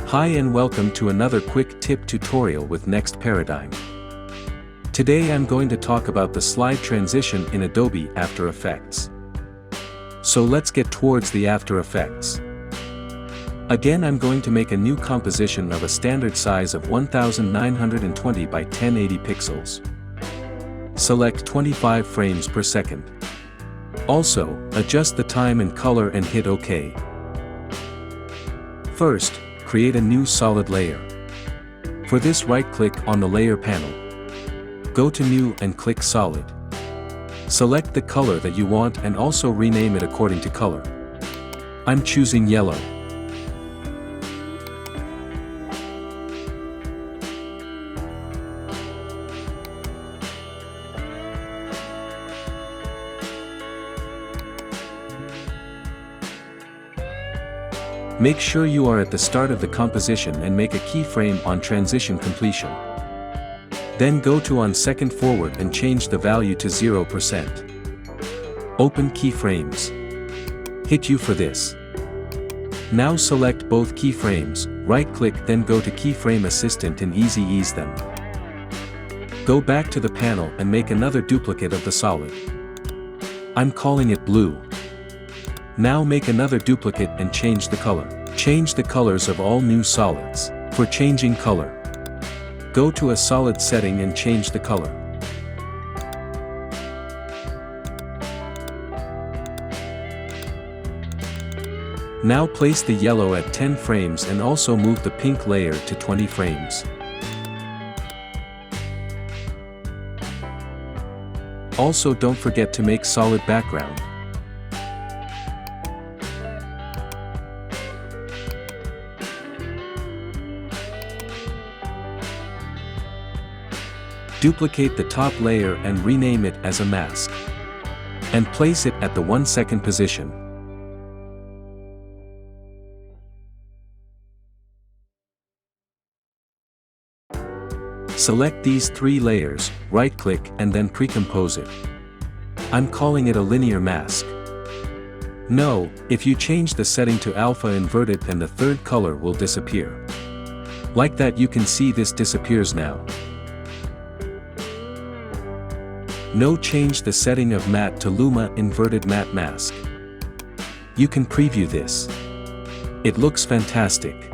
Hi and welcome to another quick tip tutorial with Next Paradigm. Today I'm going to talk about the slide transition in Adobe After Effects. So let's get towards the After Effects. Again, I'm going to make a new composition of a standard size of 1920 by 1080 pixels. Select 25 frames per second. Also, adjust the time and color and hit OK. First, create a new solid layer. For this, right-click on the layer panel. Go to New and click Solid. Select the color that you want and also rename it according to color. I'm choosing yellow. Make sure you are at the start of the composition and make a keyframe on transition completion. Then go to on second forward and change the value to 0%. Open keyframes. Hit U for this. Now select both keyframes, right-click, then go to Keyframe Assistant and easy ease them. Go back to the panel and make another duplicate of the solid. I'm calling it blue. Now make another duplicate and change the color. Change the colors of all new solids. For changing color, go to a solid setting and change the color. Now place the yellow at 10 frames and also move the pink layer to 20 frames. Also, don't forget to make solid background. Duplicate the top layer and rename it as a mask. And place it at the 1 second position. Select these 3 layers, right-click and then pre-compose it. I'm calling it a linear mask. No, if you change the setting to alpha inverted, then the third color will disappear. Like that, you can see this disappears now. No, change the setting of matte to Luma inverted matte mask. You can preview this. It looks fantastic.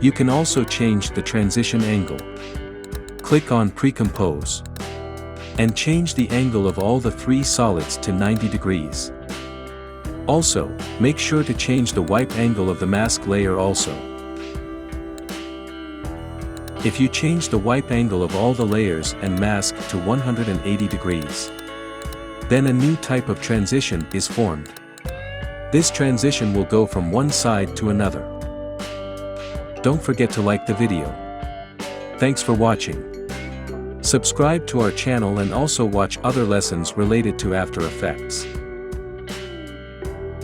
You can also change the transition angle. Click on Pre-Compose. And change the angle of all the 3 solids to 90 degrees. Also, make sure to change the wipe angle of the mask layer also. If you change the wipe angle of all the layers and mask to 180 degrees, then a new type of transition is formed. This transition will go from one side to another. Don't forget to like the video. Thanks for watching. Subscribe to our channel and also watch other lessons related to After Effects.